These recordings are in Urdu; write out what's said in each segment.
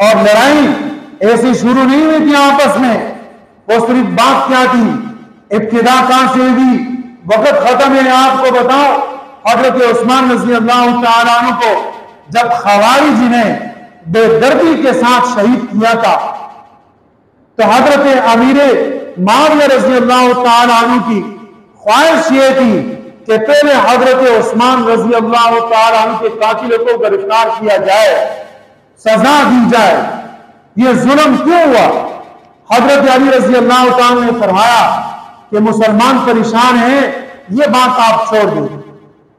اور لڑائی ایسی شروع نہیں ہوئی تھی آپس میں. وہ صرف بات کیا تھی, ابتدا کہاں سے ہوئی, وقت ختم ہے. آپ کو بتاؤ, حضرت عثمان رضی اللہ تعالیٰ عنہ کو جب خوارج نے بے دردی کے ساتھ شہید کیا تھا تو حضرت امیر معاویہ رضی اللہ تعالیٰ عنہ کی خواہش یہ تھی کہ پہلے حضرت عثمان رضی اللہ تعالیٰ عنہ کے قاتلوں کو گرفتار کیا جائے, سزا دی جائے. یہ ظلم کیوں ہوا؟ حضرت علی رضی اللہ تعالیٰ نے فرمایا کہ مسلمان پریشان ہیں, یہ بات آپ چھوڑ دیں,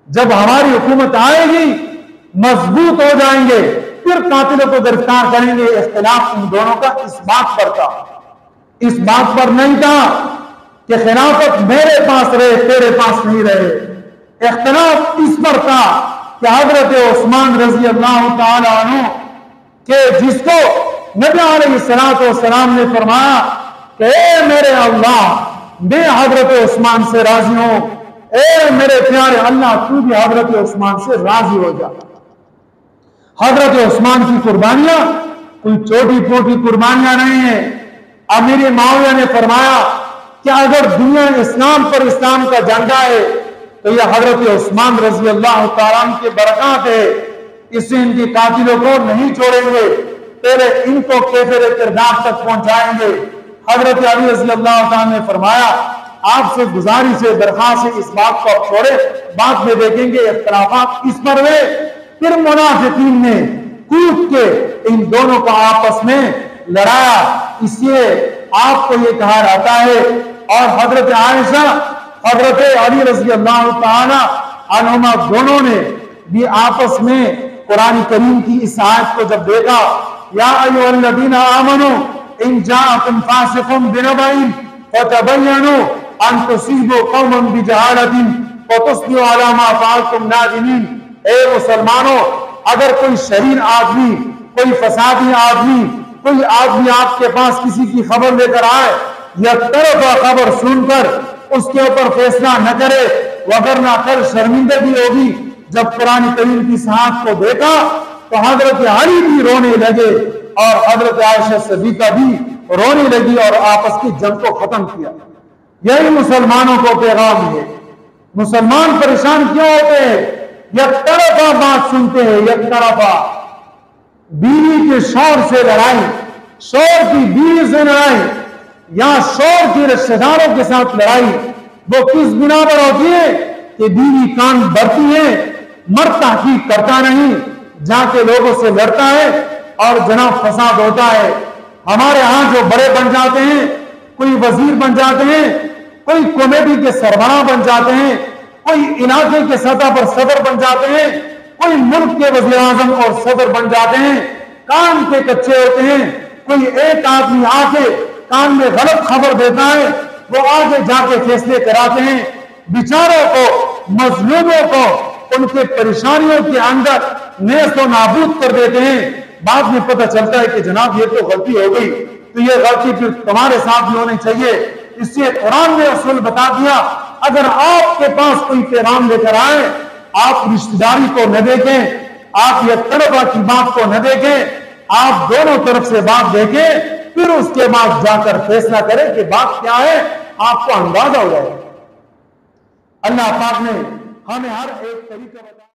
جب ہماری حکومت آئے گی مضبوط ہو جائیں گے پھر قاتلوں کو گرفتار کریں گے. اختلاف ان دونوں کا اس بات پر تھا, اس بات پر نہیں تھا کہ خلافت میرے پاس رہے تیرے پاس نہیں رہے. اختلاف اس پر تھا کہ حضرت عثمان رضی اللہ تعالی عنہ کہ جس کو نبی علیہ السلام نے فرمایا کہ اے میرے اللہ, میں حضرت عثمان سے راضی ہوں, اے میرے پیارے اللہ تو بھی حضرت عثمان سے راضی ہو جا. حضرت عثمان کی قربانیاں کوئی چھوٹی موٹی قربانیاں نہیں ہیں. امیر معاویہ نے فرمایا کہ اگر دنیا اسلام پر اسلام کا جھنڈا ہے تو یہ حضرت عثمان رضی اللہ تعالیٰ عنہ کے برکات ہے, اس سے ان کی قاتلوں کو نہیں چھوڑیں گے, پہلے ان کو کیفر کردار تک پہنچائیں گے. حضرت علی رضی اللہ تعالیٰ نے فرمایا آپ سے گزارش ہے, درخواست ہے, اس بات کو آپ چھوڑے, بعد میں دیکھیں گے اختلافات اس پر ہوئے. پھر منافقین نے کود کے ان دونوں کو آپس میں لڑایا, اس لیے آپ کو یہ کہا جاتا ہے. اور حضرت عائشہ, حضرت علی رضی اللہ تعالی عنہما دونوں نے بھی آپس میں قرآن کریم کی اس آیت کو جب دیکھا, یا ایھا الذین آمنوا ان جاءکم فاسق بنبأ فتبینوا ان تصیبوا قوما بجہالۃ فتصبحوا علی ما فعلتم نادمین. اے مسلمانوں, اگر کوئی شریر آدمی, کوئی فسادی آدمی, کوئی آدمی آپ کے پاس کسی کی خبر لے کر آئے, یک طرفہ خبر سن کر اس کے اوپر فیصلہ نہ کرے, وگرنہ کل شرمندگی ہوگی. جب قرآن کریم کی صحات کو دیکھا تو حضرت علی بھی رونے لگے اور حضرت عائشہ صدیقہ بھی رونے لگی اور آپس کی جنگ کو ختم کیا. یہی مسلمانوں کو پیغام ہے. مسلمان پریشان کیوں ہوتے ہیں؟ یک طرفہ بات سنتے ہیں, یک طرفہ بیوی کے شوہر سے لڑائی, شوہر کی بیوی سے لڑائی, یا شوہر کی رشتہ داروں کے ساتھ لڑائی. وہ کس بنا پر ہوتی ہے کہ بیوی کان بھرتی ہے, مرد تحقیق کرتا نہیں, جا کے لوگوں سے لڑتا ہے اور جناب فساد ہوتا ہے. ہمارے ہاں جو بڑے بن جاتے ہیں, کوئی وزیر بن جاتے ہیں, کوئی کمیٹی کے سربراہ بن جاتے ہیں, کوئی علاقے کے سطح پر صدر بن جاتے ہیں, کوئی ملک کے وزیر اعظم اور صدر بن جاتے ہیں, کان کے کچے ہوتے ہیں. کوئی ایک آدمی آ کے کان میں غلط خبر دیتا ہے, وہ آگے جا کے فیصلے کراتے ہیں. بیچاروں کو, مظلوموں کو ان کے پریشانیوں کے اندر نیست و نابود کر دیتے ہیں. بعد میں پتہ چلتا ہے کہ جناب یہ تو غلطی ہو گئی, تو یہ غلطی پھر تمہارے ساتھ بھی ہونی چاہیے. اس سے قرآن نے اصول بتا دیا, اگر آپ کے پاس کوئی پیغام لے کر آئے, آپ رشتہ داری کو نہ دیکھیں, آپ یک طرفہ کی بات کو نہ دیکھیں, آپ دونوں طرف سے بات دیکھیں, پھر اس کے بعد جا کر فیصلہ کریں کہ بات کیا ہے, آپ کو اندازہ ہو جائے. اللہ پاک نے ہمیں ہر ایک طریقہ بتایا.